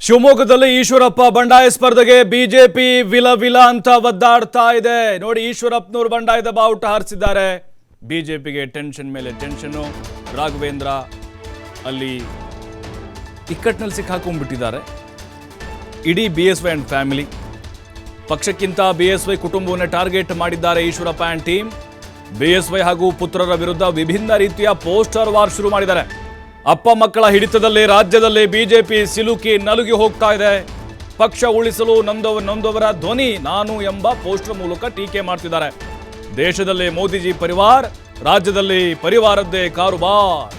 ಶಿವಮೊಗ್ಗದಲ್ಲಿ ಈಶ್ವರಪ್ಪ ಬಂಡಾಯ ಸ್ಪರ್ಧೆಗೆ ಬಿಜೆಪಿ ವಿಲ ಅಂತ ಒದ್ದಾಡ್ತಾ ಇದೆ. ನೋಡಿ, ಈಶ್ವರಪ್ಪನವರು ಬಂಡಾಯದ ಬಾವುಟ ಹಾರಿಸಿದ್ದಾರೆ. ಬಿಜೆಪಿಗೆ ಟೆನ್ಷನ್ ಮೇಲೆ ಟೆನ್ಷನ್. ರಾಘವೇಂದ್ರ ಅಲ್ಲಿ ಇಕ್ಕಟ್ಟಿನಲ್ಲಿ ಸಿಕ್ಕಾಕೊಂಡ್ಬಿಟ್ಟಿದ್ದಾರೆ. ಇಡೀ ಬಿಎಸ್ವೈ ಅಂಡ್ ಫ್ಯಾಮಿಲಿ ಪಕ್ಷಕ್ಕಿಂತ ಬಿಎಸ್ವೈ ಕುಟುಂಬವನ್ನೇ ಟಾರ್ಗೆಟ್ ಮಾಡಿದ್ದಾರೆ ಈಶ್ವರಪ್ಪ ಅಂಡ್ ಟೀಮ್. ಬಿಎಸ್ವೈ ಹಾಗೂ ಪುತ್ರರ ವಿರುದ್ಧ ವಿಭಿನ್ನ ರೀತಿಯ ಪೋಸ್ಟರ್ ವಾರ್ ಶುರು ಮಾಡಿದ್ದಾರೆ. ಅಪ್ಪ ಮಕ್ಕಳ ಹಿಡಿತದಲ್ಲಿ ರಾಜ್ಯದಲ್ಲಿ ಬಿಜೆಪಿ ಸಿಲುಕಿ ನಲುಗಿ ಹೋಗ್ತಾ ಇದೆ. ಪಕ್ಷ ಉಳಿಸಲು ನೊಂದವರ ಧ್ವನಿ ನಾನು ಎಂಬ ಪೋಸ್ಟರ್ ಮೂಲಕ ಟೀಕೆ ಮಾಡ್ತಿದ್ದಾರೆ. ದೇಶದಲ್ಲಿ ಮೋದಿಜಿ ಪರಿವಾರ್, ರಾಜ್ಯದಲ್ಲಿ ಪರಿವಾರದ್ದೇ ಕಾರುಬಾರ್.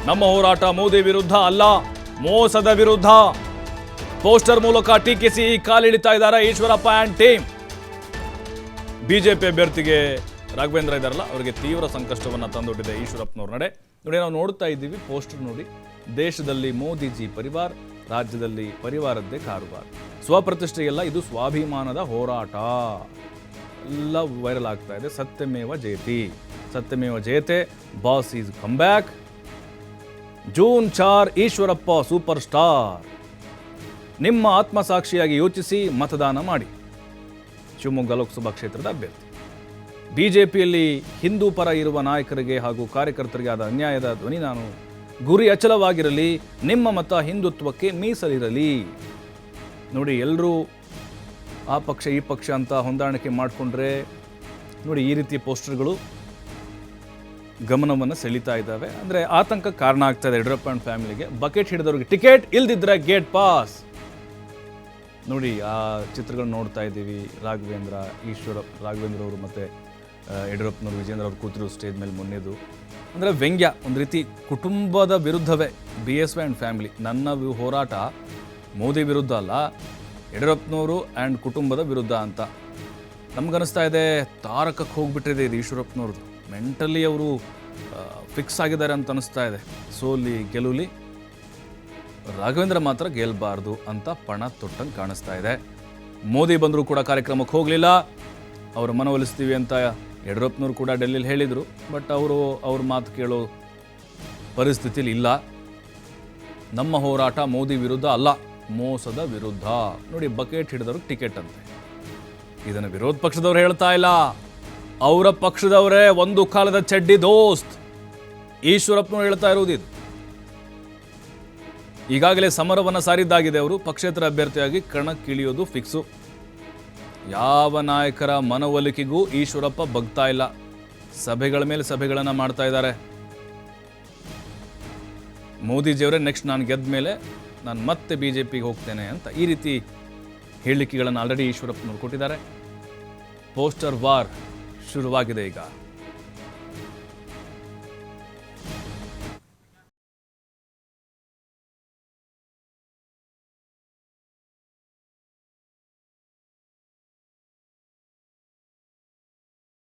ನಮ್ಮ ಹೋರಾಟ ಮೋದಿ ವಿರುದ್ಧ ಅಲ್ಲ, ಮೋಸದ ವಿರುದ್ಧ. ಪೋಸ್ಟರ್ ಮೂಲಕ ಟೀಕಿಸಿ ಕಾಲಿಡಿತಾ ಇದ್ದಾರೆ ಈಶ್ವರಪ್ಪ ಆ್ಯಂಡ್ ಟೀಮ್. ಬಿಜೆಪಿ ಅಭ್ಯರ್ಥಿಗೆ ರಾಘವೇಂದ್ರ ಇದ್ದಾರಲ್ಲ, ಅವರಿಗೆ ತೀವ್ರ ಸಂಕಷ್ಟವನ್ನು ತಂದೊಡ್ಡಿದೆ ಈಶ್ವರಪ್ಪನವ್ರ ನಡೆ. ನೋಡಿ, ನಾವು ನೋಡ್ತಾ ಇದ್ದೀವಿ ಪೋಸ್ಟರ್ ನೋಡಿ. ದೇಶದಲ್ಲಿ ಮೋದಿಜಿ ಪರಿವಾರ್, ರಾಜ್ಯದಲ್ಲಿ ಪರಿವಾರದ್ದೇ ಕಾರುಬಾರ್. ಸ್ವಪ್ರತಿಷ್ಠೆಯಲ್ಲ, ಇದು ಸ್ವಾಭಿಮಾನದ ಹೋರಾಟ. ಎಲ್ಲ ವೈರಲ್ ಆಗ್ತಾ ಇದೆ. ಸತ್ಯಮೇವ ಜಯತಿ, ಸತ್ಯಮೇವ ಜಯತೆ, boss is come back. June 4 Eshwarappa super star. ನಿಮ್ಮ ಆತ್ಮಸಾಕ್ಷಿಯಾಗಿ ಯೋಚಿಸಿ ಮತದಾನ ಮಾಡಿ. ಶಿವಮೊಗ್ಗ ಲೋಕಸಭಾ ಕ್ಷೇತ್ರದ ಅಭ್ಯರ್ಥಿ. ಬಿಜೆಪಿಯಲ್ಲಿ ಹಿಂದೂ ಪರ ಇರುವ ನಾಯಕರಿಗೆ ಹಾಗೂ ಕಾರ್ಯಕರ್ತರಿಗೆ ಆದ ಅನ್ಯಾಯದ ಧ್ವನಿ ನಾನು. ಗುರಿ ಅಚಲವಾಗಿರಲಿ, ನಿಮ್ಮ ಮತ ಹಿಂದುತ್ವಕ್ಕೆ ಮೀಸಲಿರಲಿ. ನೋಡಿ, ಎಲ್ಲರೂ ಆ ಪಕ್ಷ ಈ ಪಕ್ಷ ಅಂತ ಹೊಂದಾಣಿಕೆ ಮಾಡಿಕೊಂಡ್ರೆ ನೋಡಿ ಈ ರೀತಿಯ ಪೋಸ್ಟರ್ಗಳು ಗಮನವನ್ನು ಸೆಳೀತಾ ಇದ್ದಾವೆ. ಅಂದರೆ ಆತಂಕ ಕಾರಣ ಆಗ್ತಾ ಇದೆ ಯಡಿಯೂರಪ್ಪ ಅಂಡ್ ಫ್ಯಾಮಿಲಿಗೆ. ಬಕೆಟ್ ಹಿಡಿದವ್ರಿಗೆ ಟಿಕೆಟ್, ಇಲ್ದಿದ್ರೆ ಗೇಟ್ ಪಾಸ್. ನೋಡಿ, ಆ ಚಿತ್ರಗಳನ್ನ ನೋಡ್ತಾ ಇದ್ದೀವಿ. ರಾಘವೇಂದ್ರ ಅವರು ಮತ್ತು ಯಡಿಯೂರಪ್ಪನವರು, ವಿಜೇಂದ್ರ ಅವರು ಕೂತಿರೋ ಸ್ಟೇಜ್ ಮೇಲೆ ಮೊನ್ನೆದು. ಅಂದರೆ ವ್ಯಂಗ್ಯ, ಒಂದು ರೀತಿ ಕುಟುಂಬದ ವಿರುದ್ಧವೇ ಬಿಎಸ್ವೈ ಆ್ಯಂಡ್ ಫ್ಯಾಮಿಲಿ. ನನ್ನ ಹೋರಾಟ ಮೋದಿ ವಿರುದ್ಧ ಅಲ್ಲ, ಯಡಿಯೂರಪ್ಪನವರು ಆ್ಯಂಡ್ ಕುಟುಂಬದ ವಿರುದ್ಧ ಅಂತ. ನಮಗನ್ನಿಸ್ತಾ ಇದೆ ತಾರಕಕ್ಕೆ ಹೋಗ್ಬಿಟ್ಟಿದೆ ಇದು ಈಶ್ವರಪ್ಪನವ್ರದ್ದು. ಮೆಂಟಲಿ ಅವರು ಫಿಕ್ಸ್ ಆಗಿದ್ದಾರೆ ಅಂತ ಅನಿಸ್ತಾ ಇದೆ. ಸೋಲಿ ಗೆಲುವಲಿ ರಾಘವೇಂದ್ರ ಮಾತ್ರ ಗೆಲ್ಲಬಾರ್ದು ಅಂತ ಪಣ ತೊಟ್ಟಂಗೆ ಕಾಣಿಸ್ತಾ ಇದೆ. ಮೋದಿ ಬಂದರೂ ಕೂಡ ಕಾರ್ಯಕ್ರಮಕ್ಕೆ ಹೋಗಲಿಲ್ಲ. ಅವರು ಮನವೊಲಿಸ್ತೀವಿ ಅಂತ ಯಡಿಯೂರಪ್ಪನವರು ಕೂಡ ಡೆಲ್ಲಿಲಿ ಹೇಳಿದರು. ಬಟ್ ಅವ್ರ ಮಾತು ಕೇಳೋ ಪರಿಸ್ಥಿತಿಲಿ ಇಲ್ಲ. ನಮ್ಮ ಹೋರಾಟ ಮೋದಿ ವಿರುದ್ಧ ಅಲ್ಲ, ಮೋಸದ ವಿರುದ್ಧ. ನೋಡಿ, ಬಕೆಟ್ ಹಿಡಿದವ್ರಿಗೆ ಟಿಕೆಟ್ ಅಂತೆ. ಇದನ್ನು ವಿರೋಧ ಪಕ್ಷದವ್ರು ಹೇಳ್ತಾ ಇಲ್ಲ, ಅವರ ಪಕ್ಷದವರೇ. ಒಂದು ಕಾಲದ ಚಡ್ಡಿ ದೋಸ್ತ್ ಈಶ್ವರಪ್ಪನವ್ರು ಹೇಳ್ತಾ ಇರೋದು ಇದು. ಈಗಾಗಲೇ ಸಮರವನ್ನು ಸಾರಿದ್ದಾಗಿದೆ. ಅವರು ಪಕ್ಷೇತರ ಅಭ್ಯರ್ಥಿಯಾಗಿ ಕಣಕ್ಕಿಳಿಯೋದು ಫಿಕ್ಸು. ಯಾವ ನಾಯಕರ ಮನವೊಲಿಕೆಗೂ ಈಶ್ವರಪ್ಪ ಬಗ್ತಾ ಇಲ್ಲ. ಸಭೆಗಳ ಮೇಲೆ ಸಭೆಗಳನ್ನು ಮಾಡ್ತಾ ಇದ್ದಾರೆ. ಮೋದಿಜಿಯವರೇ ನೆಕ್ಸ್ಟ್ ನಾನು ಗೆದ್ದ ಮೇಲೆ ನಾನು ಮತ್ತೆ ಬಿಜೆಪಿಗೆ ಹೋಗ್ತೇನೆ ಅಂತ ಈ ರೀತಿ ಹೇಳಿಕೆಗಳನ್ನು ಆಲ್ರೆಡಿ ಈಶ್ವರಪ್ಪನವರು ಕೊಟ್ಟಿದ್ದಾರೆ. ಪೋಸ್ಟರ್ ವಾರ್ ಶುರುವಾಗಿದೆ ಈಗ.